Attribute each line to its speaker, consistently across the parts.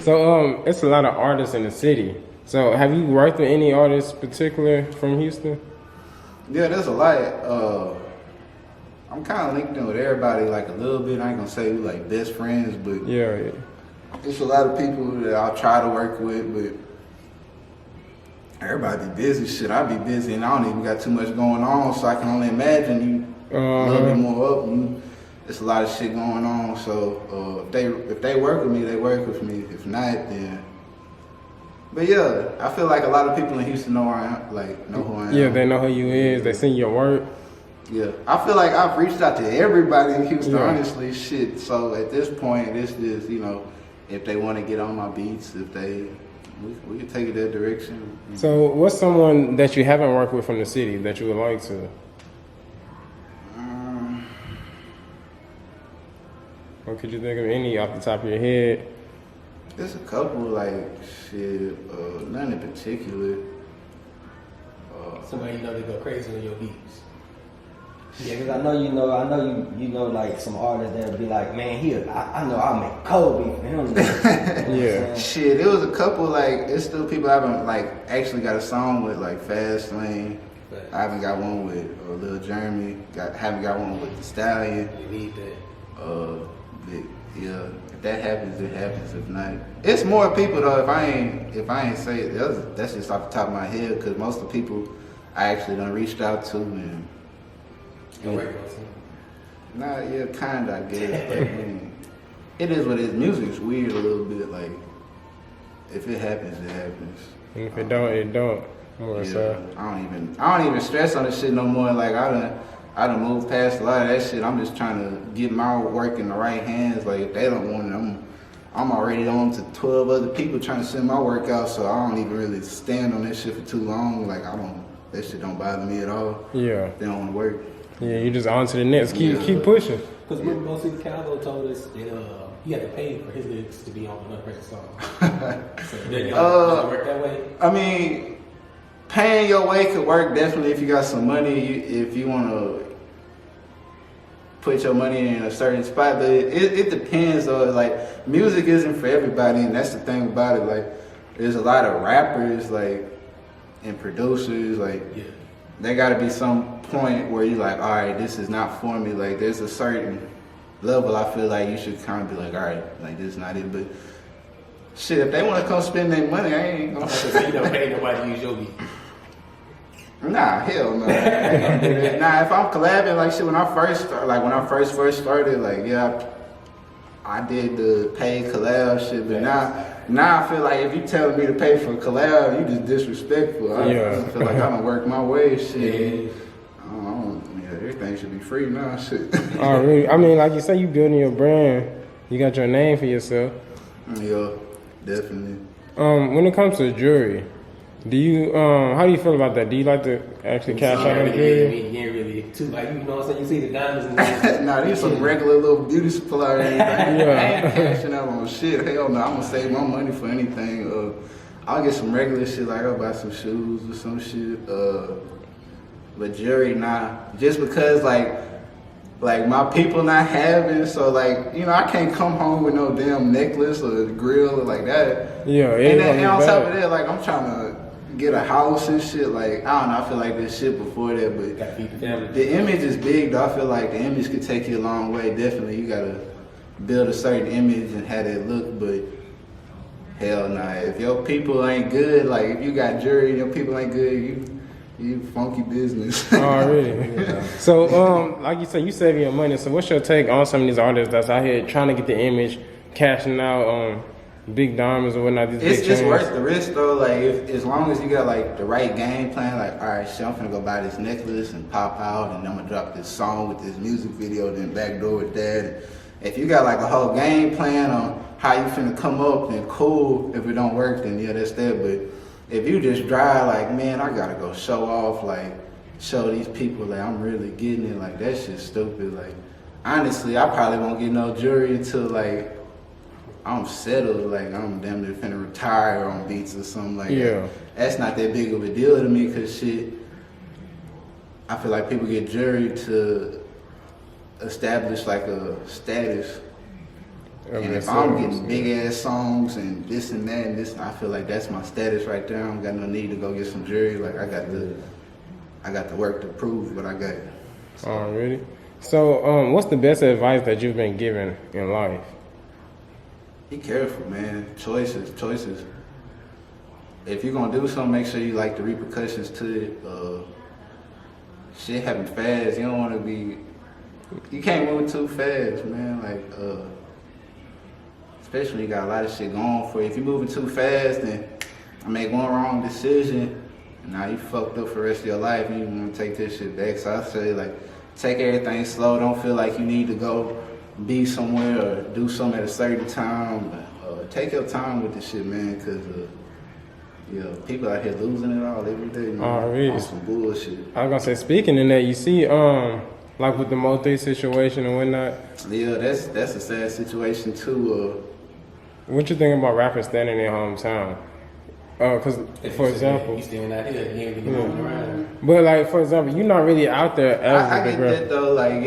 Speaker 1: So it's a lot of artists in the city. So have you worked with any artists particular from Houston?
Speaker 2: Yeah, there's a lot. I'm kind of linked in with everybody like a little bit. I ain't gonna say we like best friends, but
Speaker 1: Yeah.
Speaker 2: it's a lot of people that I'll try to work with, but everybody be busy. Shit, I be busy and I don't even got too much going on, so I can only imagine you a little bit more up. It's a lot of shit going on, so if they work with me, they work with me. If not, then. But yeah, I feel like a lot of people in Houston know who I am.
Speaker 1: Yeah, they know who you is. They see your work.
Speaker 2: Yeah, I feel like I've reached out to everybody in Houston, honestly, shit. So at this point, it's just, if they want to get on my beats, we can take it that direction.
Speaker 1: So what's someone that you haven't worked with from the city that you would like to? Or could you think of any off the top of your head?
Speaker 2: There's a couple, none in particular.
Speaker 3: Somebody that go crazy on your beats.
Speaker 4: Yeah, because I know you know like some artists that'll be like, man, here, I know I'll make cold beat for him.
Speaker 1: Yeah.
Speaker 2: Shit, there was a couple, it's still people I haven't, actually got a song with, like Fast Lane. I haven't got one with Lil Jeremy. Haven't got one with The Stallion.
Speaker 3: You need that.
Speaker 2: Yeah, if that happens, it happens. If not, it's more people though. If I ain't say it, that's just off the top of my head. Because most of the people I actually done reached out to and. Nah, yeah, kinda, I guess. But, it is what it is. Music's weird a little bit. Like, if it happens, it happens.
Speaker 1: And if it don't, it don't.
Speaker 2: Yeah, I don't even stress on this shit no more. Like I done moved past a lot of that shit. I'm just trying to get my work in the right hands. Like if they don't want it, I'm already on to 12 other people trying to send my work out. So I don't even really stand on that shit for too long. Like that shit don't bother me at all.
Speaker 1: Yeah.
Speaker 2: They don't want to work.
Speaker 1: Yeah, you just on to the next. Keep pushing.
Speaker 3: Because mostly Calvo told us that he had to pay for his lyrics to be on another person's song. So does it work that way? I
Speaker 2: mean, paying your way could work definitely if you got some money. If you want to put your money in a certain spot, but it depends though. Like music isn't for everybody, and that's the thing about it. Like there's a lot of rappers and producers There got to be some point where you're like, all right, this is not for me. Like there's a certain level I feel like you should kind of be like, all right, like this is not it. But shit, if they want to come spend their money, I ain't gonna.
Speaker 3: So you don't pay nobody to use your beat.
Speaker 2: Nah, hell no. Nah, if I'm collabing when I first started, I did the paid collab shit, but now I feel like if you telling me to pay for a collab, you just disrespectful. I feel like I don't work my way, shit. Everything should be free now, shit.
Speaker 1: Oh, really? I mean, like you say, you building your brand. You got your name for yourself.
Speaker 2: Yeah, definitely.
Speaker 1: When it comes to jewelry, do you how do you feel about that? Do you like to actually cash out on jewelry?
Speaker 3: You ain't really too you know what I'm saying? You see the diamonds and that.
Speaker 2: Nah, these some regular little beauty supply. I ain't cashing out on shit. Hell no, I'm gonna save my money for anything. I'll get some regular shit, like I'll buy some shoes or some shit. But jewelry, nah. Just because like my people not having, so I can't come home with no damn necklace or grill or like that.
Speaker 1: Yeah,
Speaker 2: and on top of that, I'm trying to get a house and shit. I don't know, I feel like there's shit before that, but the image is big though. I feel like the image could take you a long way. Definitely, you gotta build a certain image and have that look, but hell nah. If your people ain't good, if you got jewelry and your people ain't good, you funky business.
Speaker 1: Oh, really? Yeah. So, like you said, you saving your money. So what's your take on some of these artists that's out here trying to get the image, cashing out on big diamonds or whatnot?
Speaker 2: It's just worth the risk though. As long as you got the right game plan, all right, shit, I'm finna go buy this necklace and pop out, and I'm gonna drop this song with this music video, then backdoor with that. If you got a whole game plan on how you finna come up, then cool. If it don't work, then yeah, that's that. But if you just drive man, I gotta go show off, show these people I'm really getting it, that shit's stupid. Honestly, I probably won't get no jewelry until I'm settled, I'm damn near finna retire on beats or something that. That's not that big of a deal to me, cause shit, I feel like people get jewelry to establish a status. And if I'm getting big ass songs and this and that and this, I feel like that's my status right there. I don't got no need to go get some jewelry. Like I got the work to prove what I got.
Speaker 1: So. Already. So, what's the best advice that you've been given in life?
Speaker 2: Be careful, man. Choices. If you're gonna do something, make sure you like the repercussions to it. Shit happen fast. You don't want to be. You can't move too fast, man. Like, especially when you got a lot of shit going for you. If you're moving too fast, then I make one wrong decision, and now you fucked up for the rest of your life, and you want to take this shit back. So I say, like, take everything slow. Don't feel like you need to go be somewhere or do something at a certain time. Take your time with this shit, man, because people out here losing it all every day, man.
Speaker 1: Really?
Speaker 2: On some bullshit.
Speaker 1: I was gonna say, speaking in that, you see, like with the multi situation and whatnot.
Speaker 2: Yeah, that's a sad situation too.
Speaker 1: What you think about rappers standing in their hometown? Cause for example,
Speaker 3: you standing out here, you ain't moving around.
Speaker 1: But like for example, you're not really out there as
Speaker 2: I get that though. Like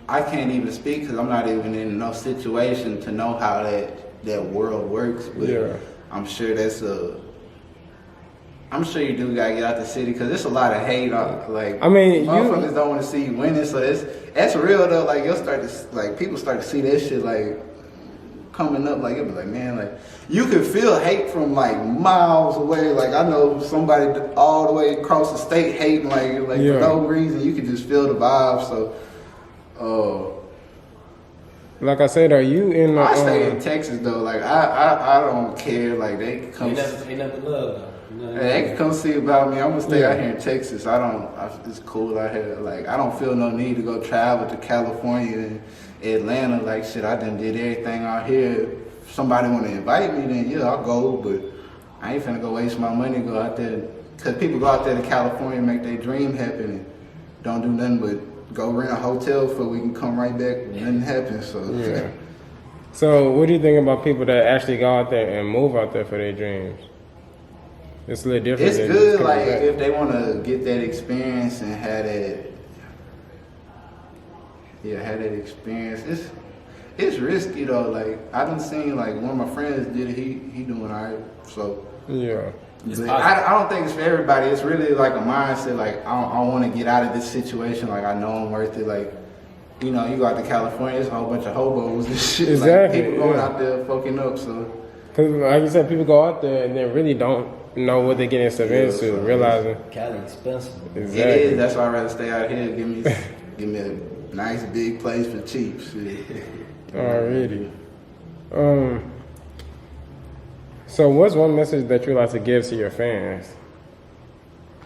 Speaker 2: I can't even speak because I'm not even in no situation to know how that world works. But I'm sure I'm sure you do gotta get out the city because there's a lot of hate on. Like
Speaker 1: I mean,
Speaker 2: motherfuckers don't want to see you winning, so that's real though. Like people start to see that shit like coming up. Like it was like, man, like you can feel hate from like miles away. Like I know somebody all the way across the state hating like for no reason. You can just feel the vibe. So, like
Speaker 1: I said, are you in?
Speaker 2: I stay in Texas though. Like I don't care. Like they can come.
Speaker 3: Ain't nothing to love though.
Speaker 2: They can come see about me. I'm gonna stay out here in Texas. It's cool out here. Like I don't feel no need to go travel to California and Atlanta. Like shit, I done did everything out here. If somebody want to invite me, then I'll go. But I ain't finna go waste my money and go out there. Cause people go out there to California and make their dream happen and don't do nothing but go rent a hotel so we can come right back and nothing happens. So
Speaker 1: So what do you think about people that actually go out there and move out there for their dreams? It's a little different.
Speaker 2: It's good, like if they want to get that experience and have that experience. It's risky though. Like I done seen like one of my friends did it. He doing alright. So I don't think it's for everybody. It's really like a mindset. Like I want to get out of this situation. Like I know I'm worth it. Like you go out to California, there's a whole bunch of hobos and shit.
Speaker 1: Exactly.
Speaker 2: Like people going out there fucking up. So
Speaker 1: because like you said, people go out there and they really don't know what they're getting themselves into, realizing
Speaker 4: Cali expensive.
Speaker 1: Exactly.
Speaker 2: It is. That's why I'd rather stay out here. Give me a nice big place for cheap.
Speaker 1: Alrighty. So what's one message that you like to give to your fans?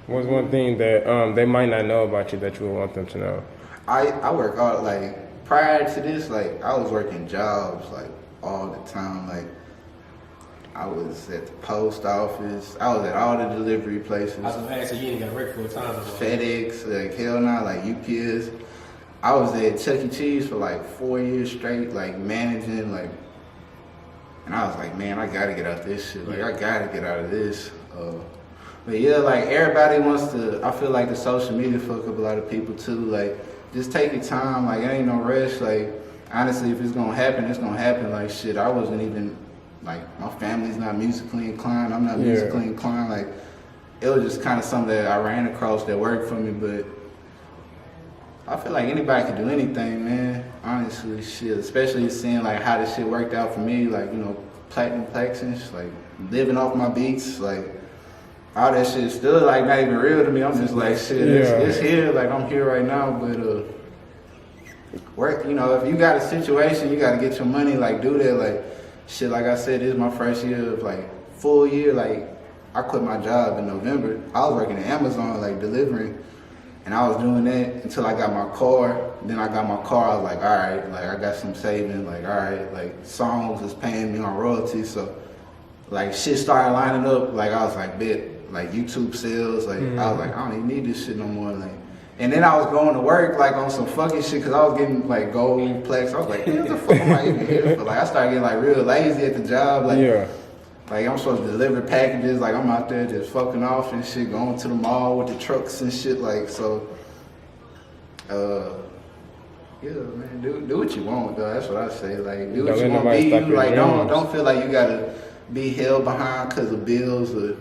Speaker 1: What's one thing that they might not know about you that you would want them to know?
Speaker 2: I work out like prior to this, like I was working jobs like all the time. Like I was at the post office. I was at all the delivery places.
Speaker 3: I was gonna ask you ain't got to work for a time.
Speaker 2: FedEx, like hell nah, like UPS. I was at Chuck E. Cheese for like 4 years straight, like managing, like, and I was like, man, I gotta get out this shit. Like I gotta get out of this. But yeah, like everybody wants to. I feel like the social media fuck up a lot of people too. Like just take your time. Like it ain't no rush. Like honestly, if it's gonna happen, it's gonna happen. Like shit, I wasn't even. Like, my family's not musically inclined, I'm not musically inclined, like, it was just kind of something that I ran across that worked for me, but I feel like anybody can do anything, man, honestly, shit, especially seeing, like, how this shit worked out for me, like, platinum Plaques and shit, like, living off my beats, like, all that shit still, like, not even real to me, I'm just like, shit, it's here, like, I'm here right now, but, work, if you got a situation, you gotta get your money, like, do that, like, shit, like I said, this is my first year of like full year. Like I quit my job in November. I was working at Amazon, like delivering, and I was doing that until I got my car. Then I got my car. I was like, all right, like I got some savings. Like all right, like songs is paying me on royalties. So like shit started lining up. Like I was like, bet, like YouTube sales. Like I was like, I don't even need this shit no more. Like. And then I was going to work like on some fucking shit because I was getting like gold Plaques. I was like, what the fuck am I even here for? Like I started getting like real lazy at the job. Like, like I'm supposed to deliver packages. Like I'm out there just fucking off and shit, going to the mall with the trucks and shit. Like so, Yeah, man, do what you want, though. That's what I say. Like, do
Speaker 1: Don't
Speaker 2: what you
Speaker 1: let
Speaker 2: want to
Speaker 1: nobody
Speaker 2: be.
Speaker 1: stop your
Speaker 2: Like,
Speaker 1: dreams.
Speaker 2: don't feel like you gotta be held behind because of bills or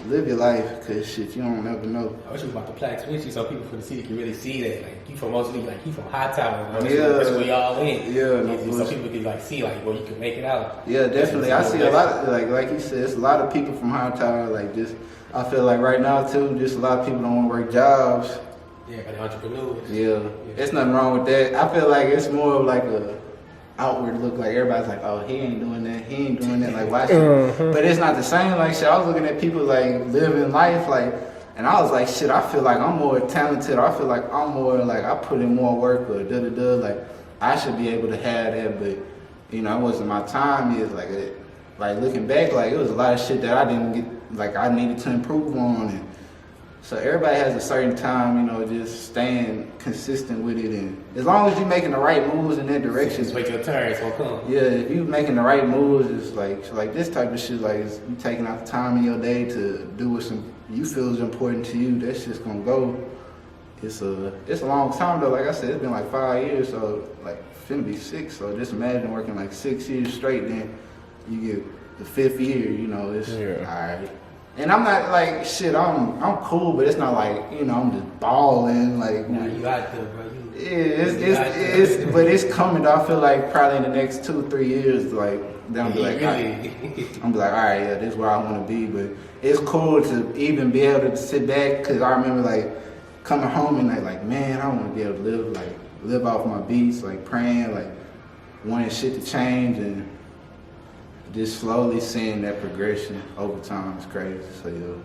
Speaker 2: live your life. Cause shit, you don't never know.
Speaker 3: I wish you was about the Plaques with you so people from the city can really see that. Like, you from mostly, like, you from Hightower.
Speaker 2: Yeah.
Speaker 3: That's where y'all in.
Speaker 2: Yeah, no
Speaker 3: so
Speaker 2: bullshit.
Speaker 3: people can, like, see, like, well, you can make it out.
Speaker 2: Yeah, definitely. I see a lot of, like you said, it's a lot of people from Hightower. Like, just I feel like right now too, just a lot of people don't want to work jobs.
Speaker 3: Yeah, got the entrepreneurs.
Speaker 2: Yeah, it's nothing wrong with that. I feel like it's more of like a outward look. Like everybody's like, oh, he ain't doing that. He ain't doing that. Like, why should? But it's not the same. Like, shit, I was looking at people like living life, like, and I was like, shit, I feel like I'm more talented. I feel like I'm more like I put in more work or da da da. Like, I should be able to have that, but you know, it wasn't my time. Is like, like looking back, like it was a lot of shit that I didn't get. Like, I needed to improve on and. So everybody has a certain time, you know, just staying consistent with it, and as long as you're making the right moves in that direction.
Speaker 3: Just wait your turn, it's gonna come.
Speaker 2: Yeah, if you making the right moves, it's like this type of shit. Like you taking out the time in your day to do what you feel is important to you. That's just gonna go. It's a long time though. Like I said, it's been like 5 years, so like finna be 6. So just imagine working like 6 years straight. Then you get the 5th year. You know, it's all right. And I'm not like shit. I'm cool, but it's not like you know I'm just balling like.
Speaker 3: Nah, you out there, bro.
Speaker 2: But it's coming. Though. I feel like probably in the next 2-3 years, like they'll be like, I'm be like, all right, yeah, this is where I want to be. But it's cool to even be able to sit back because I remember like coming home and like man, I want to be able to live off my beats, like praying, like wanting shit to change and. Just slowly seeing that progression over time is crazy. So yeah.